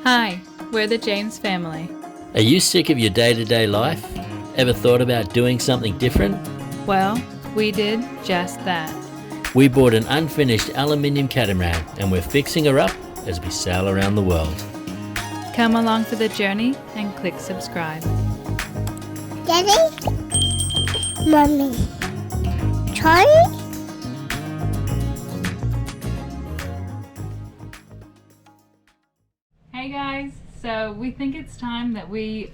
Hi, we're the James family. Are you sick of your day-to-day life? Ever thought about doing something different? Well, we did just that. We bought an unfinished aluminium catamaran and we're fixing her up as we sail around the world. Come along for the journey and click subscribe. Daddy? Mommy? Charlie? Hey guys, so we think it's time that we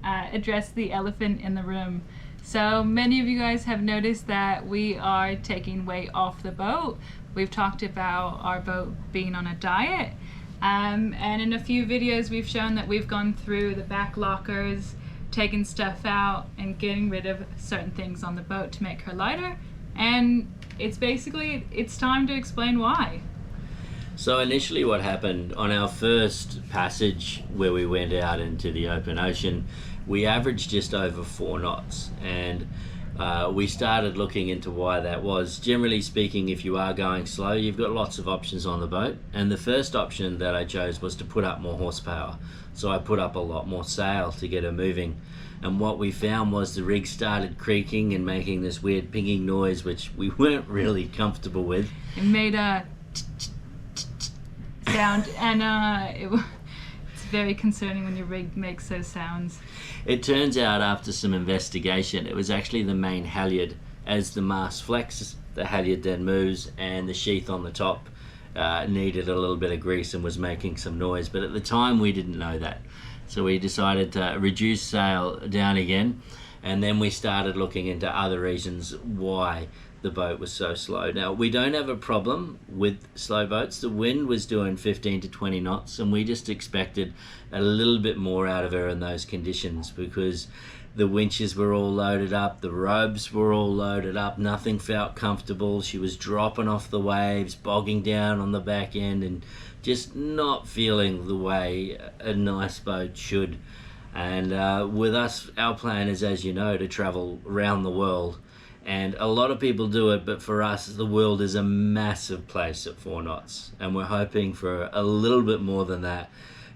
address the elephant in the room. So many of you guys have noticed that we are taking weight off the boat. We've talked about our boat being on a diet. And in a few videos we've shown that we've gone through the back lockers, taking stuff out and getting rid of certain things on the boat to make her lighter. And it's time to explain why. So initially what happened on our first passage where we went out into the open ocean, we averaged just over 4 knots, and we started looking into why that was. Generally speaking, if you are going slow, you've got lots of options on the boat, and the first option that I chose was to put up more horsepower. So I put up a lot more sail to get her moving, and what we found was the rig started creaking and making this weird pinging noise which we weren't really comfortable with. It made a sound, and it's very concerning when your rig makes those sounds. It turns out after some investigation it was actually the main halyard. As the mast flexes, the halyard then moves, and the sheath on the top needed a little bit of grease and was making some noise, but at the time we didn't know that, so we decided to reduce sail down again, and then we started looking into other reasons why the boat was so slow. Now, we don't have a problem with slow boats. The wind was doing 15 to 20 knots, and we just expected a little bit more out of her in those conditions because the winches were all loaded up, the ropes were all loaded up, nothing felt comfortable. She was dropping off the waves, bogging down on the back end, and just not feeling the way a nice boat should. And with us, our plan is, as you know, to travel around the world. And a lot of people do it, but for us, the world is a massive place at 4 knots. And we're hoping for a little bit more than that.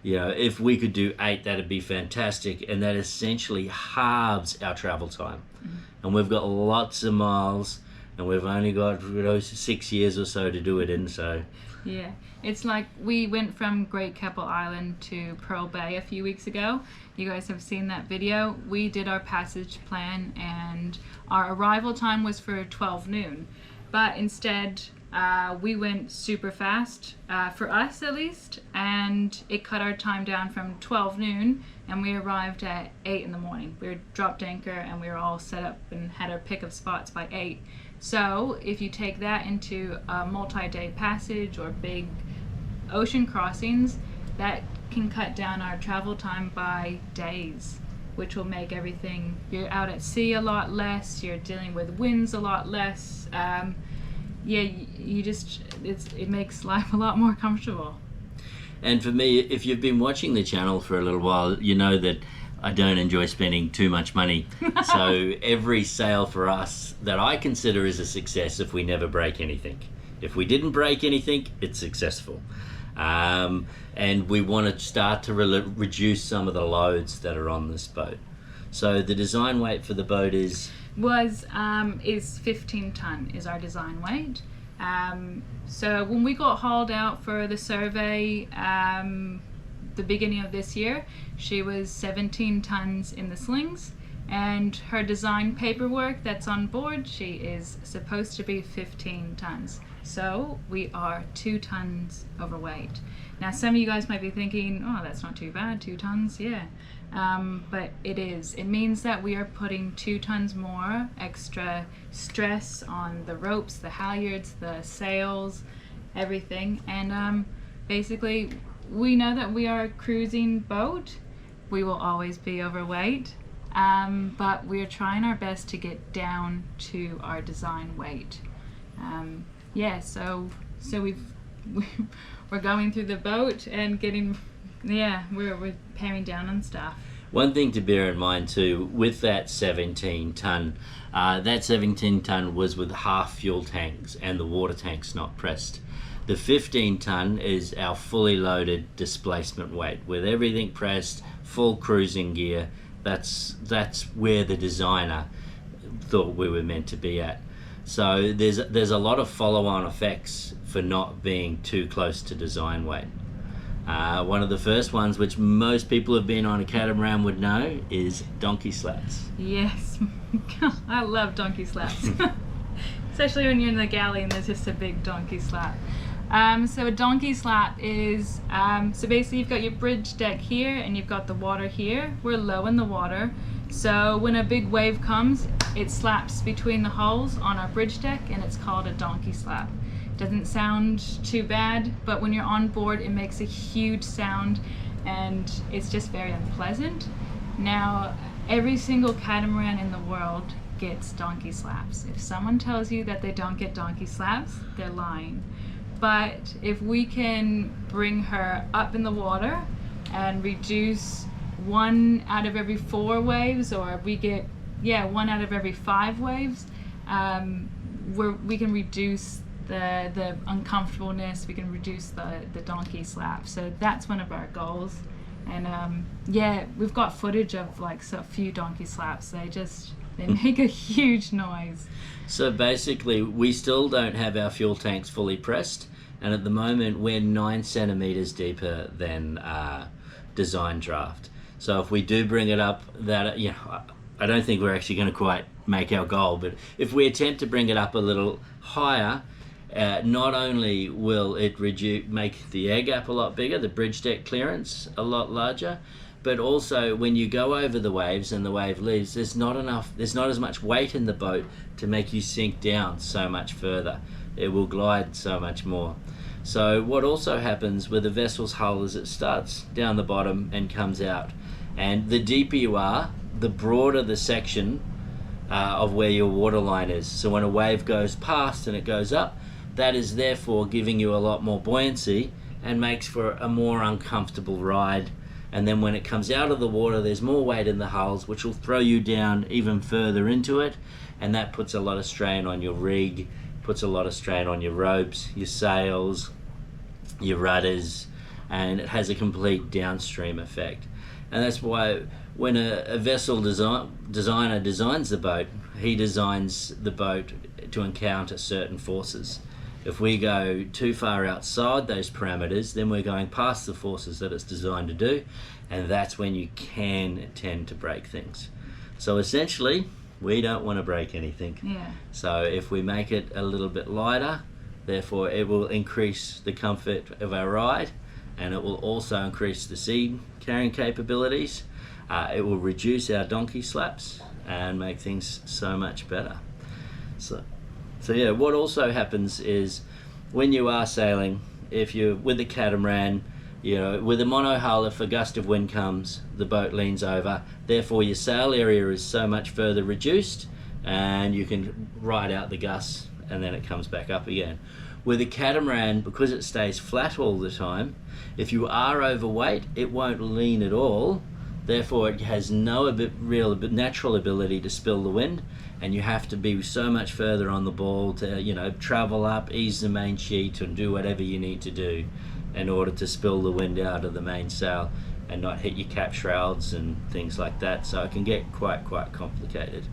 You know, if we could do 8, that'd be fantastic. And that essentially halves our travel time. And we've got lots of miles, and we've only got 6 years or so to do it in, so. Yeah, it's like we went from Great Keppel Island to Pearl Bay a few weeks ago. You guys have seen that video. We did our passage plan, and our arrival time was for 12 noon. But instead, we went super fast, for us at least, and it cut our time down from 12 noon, and we arrived at 8 in the morning. We were dropped anchor, and we were all set up and had our pick of spots by 8. So if you take that into a multi-day passage or big ocean crossings, that can cut down our travel time by days, which will make everything, you're out at sea a lot less, you're dealing with winds a lot less. It makes life a lot more comfortable. And for me, if you've been watching the channel for a little while, you know that I don't enjoy spending too much money. So every sail for us that I consider is a success if we never break anything. If we didn't break anything, it's successful. And we want to start to reduce some of the loads that are on this boat. So the design weight for the boat is 15 ton is our design weight. So when we got hauled out for the survey the beginning of this year, she was 17 tons in the slings, and her design paperwork that's on board, she is supposed to be 15 tons. So we are 2 tons overweight. Now some of you guys might be thinking, oh, that's not too bad, 2 tons, yeah. But it is. It means that we are putting 2 tons more extra stress on the ropes, the halyards, the sails, everything. And basically, we know that we are a cruising boat. We will always be overweight, but we are trying our best to get down to our design weight. So we're going through the boat and we're paring down on stuff. one thing to bear in mind too, with that 17 ton, that 17 ton was with half fuel tanks and the water tanks not pressed. The 15 ton is our fully loaded displacement weight with everything pressed, full cruising gear. That's where the designer thought we were meant to be at. So there's a lot of follow-on effects for not being too close to design weight. One of the first ones, which most people who have been on a catamaran would know, is donkey slats. Yes, I love donkey slats. Especially when you're in the galley and there's just a big donkey slat. So a donkey slat is, so basically you've got your bridge deck here and you've got the water here. We're low in the water. So when a big wave comes, it slaps between the hulls on our bridge deck and it's called a donkey slap. Doesn't sound too bad, but when you're on board, it makes a huge sound and it's just very unpleasant. Now, every single catamaran in the world gets donkey slaps. If someone tells you that they don't get donkey slaps, they're lying. But if we can bring her up in the water and reduce 1 out of every 4 waves, or we get 1 out of every 5 waves, we can reduce the uncomfortableness, we can reduce the donkey slap. So that's one of our goals. And we've got footage of like a few donkey slaps. They make a huge noise. So basically, we still don't have our fuel tanks fully pressed, and at the moment we're 9 centimeters deeper than design draft. So if we do bring it up, that I don't think we're actually going to quite make our goal, but if we attempt to bring it up a little higher, not only will it make the air gap a lot bigger, the bridge deck clearance a lot larger, but also when you go over the waves and the wave leaves, there's not as much weight in the boat to make you sink down so much further. It will glide so much more. So what also happens with a vessel's hull is it starts down the bottom and comes out. And the deeper you are, the broader the section of where your waterline is. So when a wave goes past and it goes up, that is therefore giving you a lot more buoyancy and makes for a more uncomfortable ride. And then when it comes out of the water, there's more weight in the hulls, which will throw you down even further into it, and that puts a lot of strain on your rig, puts a lot of strain on your ropes, your sails, your rudders, and it has a complete downstream effect. And that's why when a vessel designer designs the boat, he designs the boat to encounter certain forces. If we go too far outside those parameters, then we're going past the forces that it's designed to do, and that's when you can tend to break things. So essentially, we don't want to break anything. Yeah. So if we make it a little bit lighter, therefore it will increase the comfort of our ride, and it will also increase the seed carrying capabilities. It will reduce our donkey slaps and make things so much better. So yeah, what also happens is when you are sailing, if you're with a catamaran, with a mono hull, if a gust of wind comes, the boat leans over, therefore your sail area is so much further reduced and you can ride out the gusts and then it comes back up again. With a catamaran, because it stays flat all the time, if you are overweight, it won't lean at all. Therefore, it has no real natural ability to spill the wind, and you have to be so much further on the ball to, travel up, ease the main sheet, and do whatever you need to do in order to spill the wind out of the mainsail and not hit your cap shrouds and things like that. So it can get quite complicated.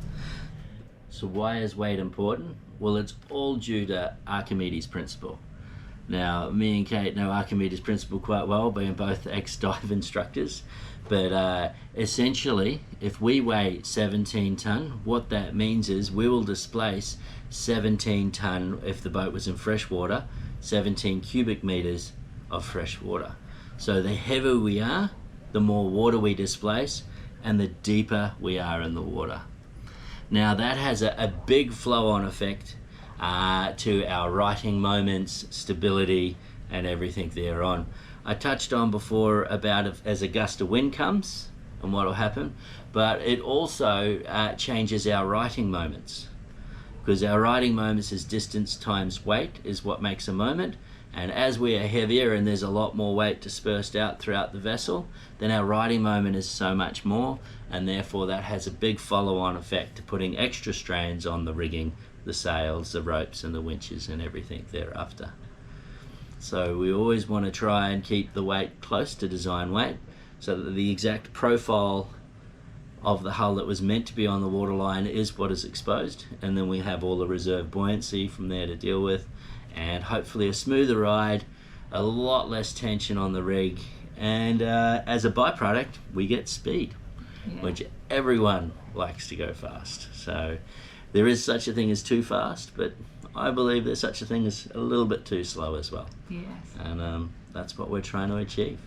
So why is weight important? Well, it's all due to Archimedes' principle. Now, me and Kate know Archimedes' principle quite well, being both ex-dive instructors. But essentially, if we weigh 17 tonne, what that means is we will displace 17 tonne, if the boat was in fresh water, 17 cubic metres of fresh water. So the heavier we are, the more water we displace, and the deeper we are in the water. Now that has a big flow-on effect to our righting moments, stability, and everything thereon. I touched on before about as a gust of wind comes and what will happen, but it also changes our righting moments, because our righting moments is distance times weight is what makes a moment, and as we are heavier and there's a lot more weight dispersed out throughout the vessel, then our righting moment is so much more, and therefore that has a big follow-on effect to putting extra strains on the rigging, the sails, the ropes and the winches and everything thereafter. So we always want to try and keep the weight close to design weight, so that the exact profile of the hull that was meant to be on the waterline is what is exposed, and then we have all the reserve buoyancy from there to deal with, and hopefully a smoother ride, a lot less tension on the rig, and as a byproduct we get speed, which everyone likes to go fast. So there is such a thing as too fast, but I believe there's such a thing as a little bit too slow as well. Yes. And that's what we're trying to achieve.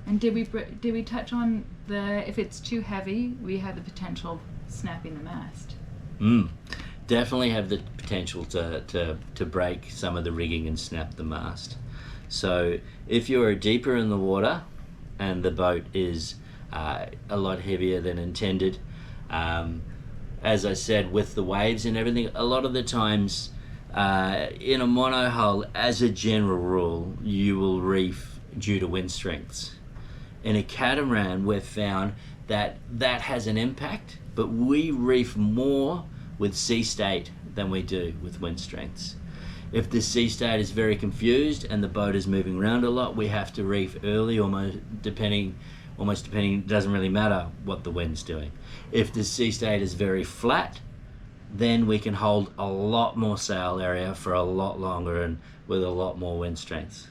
And did we touch on if it's too heavy, we have the potential of snapping the mast? Definitely have the potential to break some of the rigging and snap the mast. So if you're deeper in the water and the boat is a lot heavier than intended, as I said, with the waves and everything, a lot of the times in a mono hull, as a general rule, you will reef due to wind strengths. In a catamaran, we've found that has an impact, but we reef more with sea state than we do with wind strengths. If the sea state is very confused and the boat is moving around a lot, we have to reef early, almost depending, it doesn't really matter what the wind's doing. If the sea state is very flat, then we can hold a lot more sail area for a lot longer and with a lot more wind strength.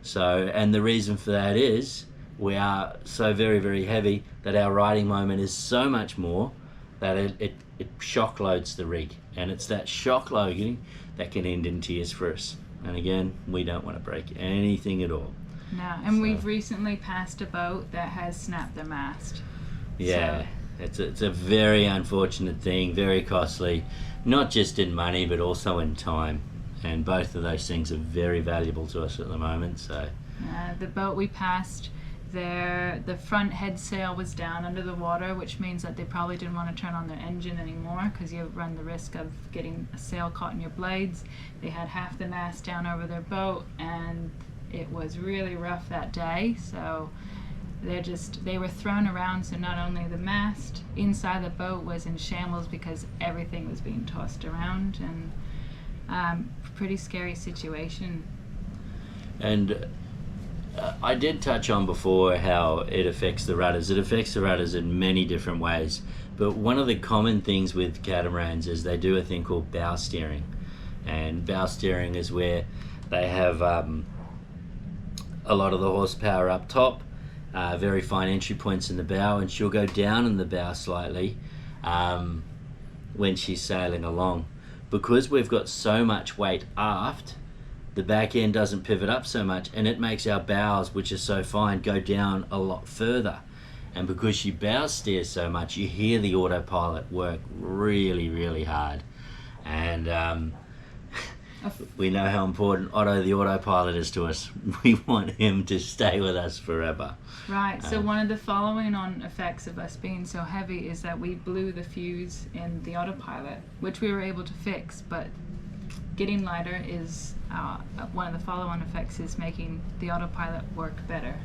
So, and the reason for that is we are so very, very heavy that our riding moment is so much more that it shock loads the rig, and it's that shock loading that can end in tears for us. And again, we don't want to break anything at all. No, and we've recently passed a boat that has snapped their mast. Yeah, so it's a very unfortunate thing, very costly, not just in money but also in time, and both of those things are very valuable to us at the moment. So the boat we passed, the front head sail was down under the water, which means that they probably didn't want to turn on their engine anymore because you run the risk of getting a sail caught in your blades. They had half the mast down over their boat, and it was really rough that day. So they were thrown around. So not only the mast inside the boat was in shambles because everything was being tossed around, and pretty scary situation. And I did touch on before how it affects the rudders. It affects the rudders in many different ways, but one of the common things with catamarans is they do a thing called bow steering, and bow steering is where they have a lot of the horsepower up top, very fine entry points in the bow, and she'll go down in the bow slightly when she's sailing along. Because we've got so much weight aft, the back end doesn't pivot up so much, and it makes our bows, which are so fine, go down a lot further. And because she bow steers so much, you hear the autopilot work really, really hard. And we know how important Otto the autopilot is to us. We want him to stay with us forever. Right, so one of the following on effects of us being so heavy is that we blew the fuse in the autopilot, which we were able to fix, but getting lighter is one of the follow-on effects is making the autopilot work better.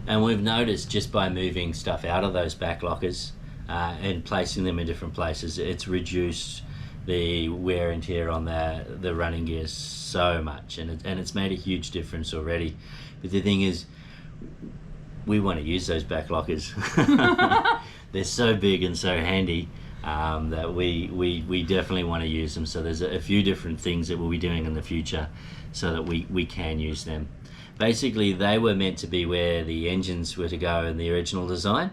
And we've noticed just by moving stuff out of those back lockers and placing them in different places, it's reduced the wear and tear on the running gears so much, and it's made a huge difference already. But the thing is, we want to use those back lockers. They're so big and so handy that we definitely want to use them. So there's a few different things that we'll be doing in the future so that we can use them. Basically, they were meant to be where the engines were to go in the original design,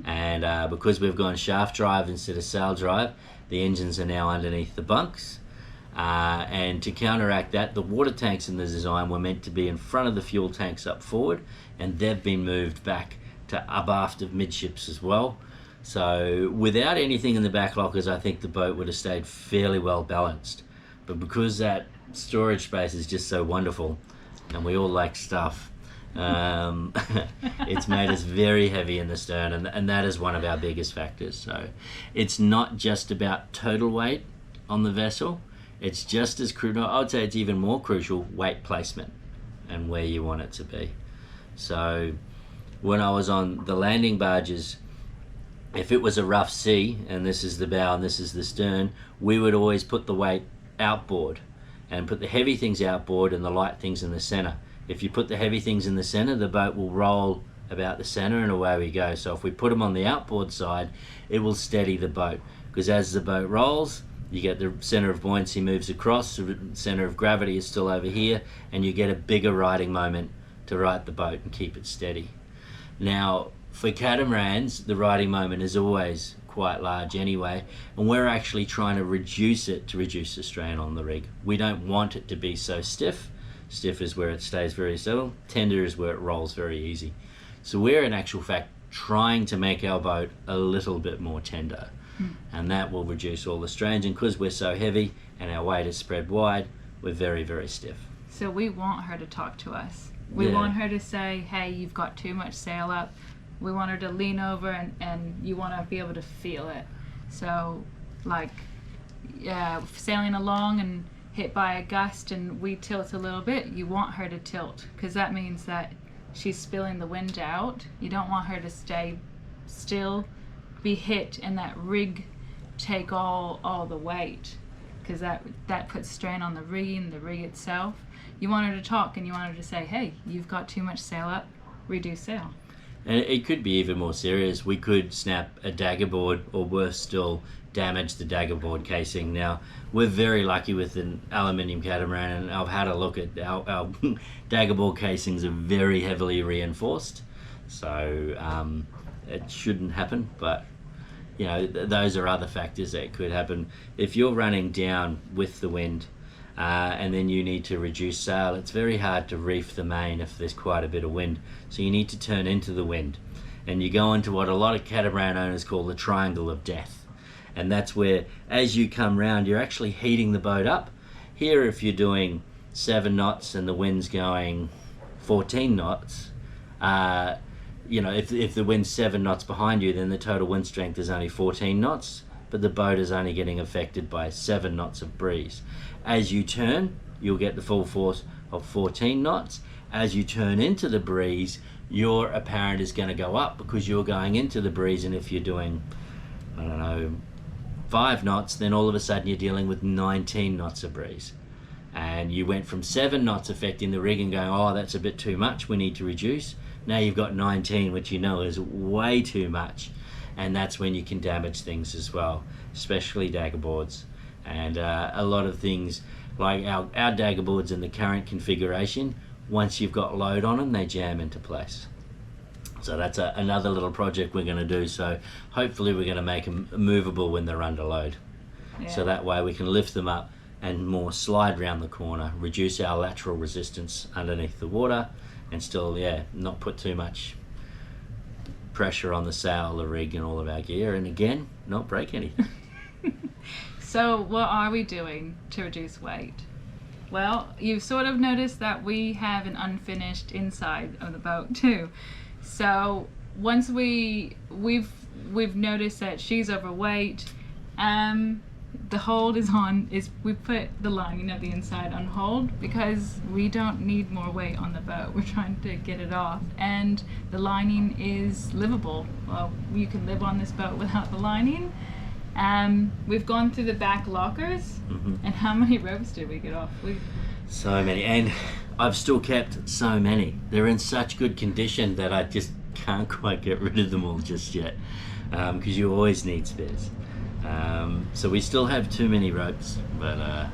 and because we've gone shaft drive instead of sail drive, the engines are now underneath the bunks, and to counteract that, the water tanks in the design were meant to be in front of the fuel tanks up forward, and they've been moved back to up aft of midships as well. So without anything in the back lockers, I think the boat would have stayed fairly well balanced, but because that storage space is just so wonderful and we all like stuff, it's made us very heavy in the stern, and that is one of our biggest factors. So it's not just about total weight on the vessel, it's just as crucial, I would say it's even more crucial, weight placement and where you want it to be. So when I was on the landing barges, if it was a rough sea and this is the bow and this is the stern, we would always put the weight outboard, and put the heavy things outboard and the light things in the center. If you put the heavy things in the center, the boat will roll about the center and away we go. So if we put them on the outboard side, it will steady the boat, because as the boat rolls, you get the center of buoyancy moves across, the center of gravity is still over here, and you get a bigger riding moment to right the boat and keep it steady. Now, for catamarans, the riding moment is always quite large anyway, and we're actually trying to reduce it to reduce the strain on the rig. We don't want it to be so stiff. Stiff is where it stays very settled. Tender is where it rolls very easy. So we're in actual fact trying to make our boat a little bit more tender, and that will reduce all the strains. And because we're so heavy and our weight is spread wide, we're very, very stiff. So we want her to talk to us. We want her to say, hey, you've got too much sail up. We want her to lean over, and you want to be able to feel it. So like sailing along and hit by a gust and we tilt a little bit, you want her to tilt, because that means that she's spilling the wind out. You don't want her to stay still, be hit, and that rig take all the weight, because that puts strain on the rigging, the rig itself. You want her to talk, and you want her to say, hey, you've got too much sail up, reduce sail. And it could be even more serious. We could snap a dagger board, or worse still, damage the dagger board casing. Now, we're very lucky with an aluminium catamaran, and I've had a look at our dagger board casings are very heavily reinforced, so it shouldn't happen, but you know, those are other factors that could happen. If you're running down with the wind and then you need to reduce sail, it's very hard to reef the main if there's quite a bit of wind, so you need to turn into the wind, and you go into what a lot of catamaran owners call the triangle of death. And that's where, as you come round, you're actually heating the boat up. Here, if you're doing 7 knots and the wind's going 14 knots, you know, if the wind's 7 knots behind you, then the total wind strength is only 14 knots, but the boat is only getting affected by 7 knots of breeze. As you turn, you'll get the full force of 14 knots. As you turn into the breeze, your apparent is going to go up because you're going into the breeze, and if you're doing, I don't know, 5 knots, then all of a sudden you're dealing with 19 knots of breeze. And you went from 7 knots affecting the rig and going, oh, that's a bit too much, we need to reduce. Now you've got 19, which you know is way too much. And that's when you can damage things as well, especially dagger boards. And a lot of things, like our dagger boards in the current configuration, once you've got load on them, they jam into place. So that's another little project we're going to do. So hopefully we're going to make them movable when they're under load. Yeah. So that way we can lift them up and more slide around the corner, reduce our lateral resistance underneath the water, and still, not put too much pressure on the sail, the rig, and all of our gear, and again, not break anything. So what are we doing to reduce weight? Well, you've sort of noticed that we have an unfinished inside of the boat too. So once we've noticed that she's overweight, the hold we put the lining of the inside on hold because we don't need more weight on the boat. We're trying to get it off, and the lining is livable. Well, you can live on this boat without the lining. We've gone through the back lockers, and how many ropes did we get off? So many, and I've still kept so many. They're in such good condition that I just can't quite get rid of them all just yet, because you always need spares. So we still have too many ropes, but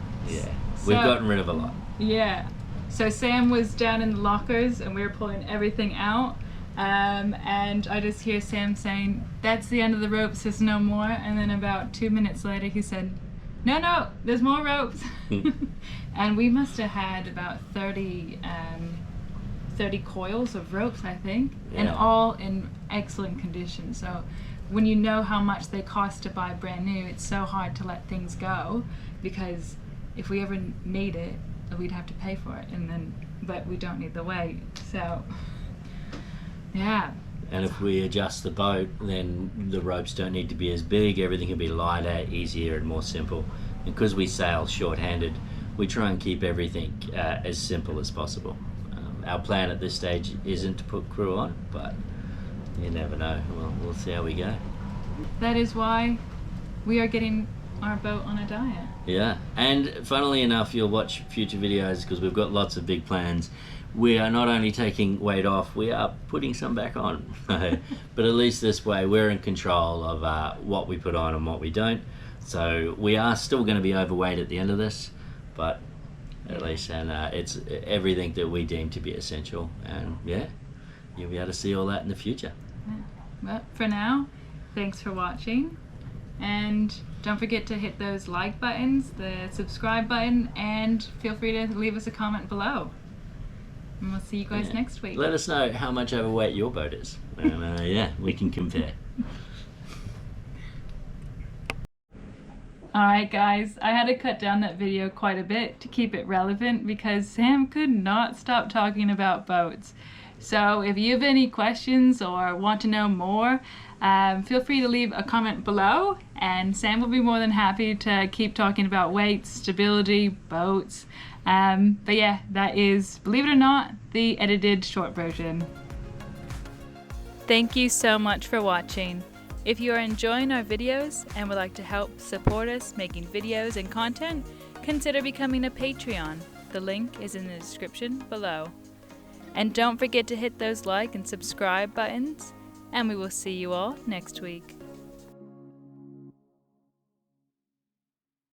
we've gotten rid of a lot. Yeah. So Sam was down in the lockers and we were pulling everything out, and I just hear Sam saying, "That's the end of the ropes, there's no more." And then about 2 minutes later he said, No, there's more ropes. And we must have had about 30 coils of ropes, I think, and all in excellent condition. So when you know how much they cost to buy brand new, it's so hard to let things go, because if we ever need it, we'd have to pay for it, but we don't need the weight. So yeah. And if we adjust the boat, then the ropes don't need to be as big. Everything can be lighter, easier, and more simple. And because we sail short-handed, we try and keep everything as simple as possible. Our plan at this stage isn't to put crew on, but you never know. We'll see how we go. That is why we are getting our boat on a diet. Yeah, and funnily enough, you'll watch future videos because we've got lots of big plans. We are not only taking weight off, we are putting some back on. But at least this way we're in control of what we put on and what we don't. So we are still going to be overweight at the end of this, but at least, and it's everything that we deem to be essential. And yeah, you'll be able to see all that in the future. Yeah. But for now, thanks for watching. And don't forget to hit those like buttons, the subscribe button, and feel free to leave us a comment below. And we'll see you guys next week. Let us know how much overweight your boat is. And yeah, we can compare. Alright guys, I had to cut down that video quite a bit to keep it relevant because Sam could not stop talking about boats. So if you have any questions or want to know more, feel free to leave a comment below, and Sam will be more than happy to keep talking about weights, stability, boats. But yeah, that is, believe it or not, the edited short version. Thank you so much for watching. If you are enjoying our videos and would like to help support us making videos and content, consider becoming a Patreon. The link is in the description below. And don't forget to hit those like and subscribe buttons, and we will see you all next week.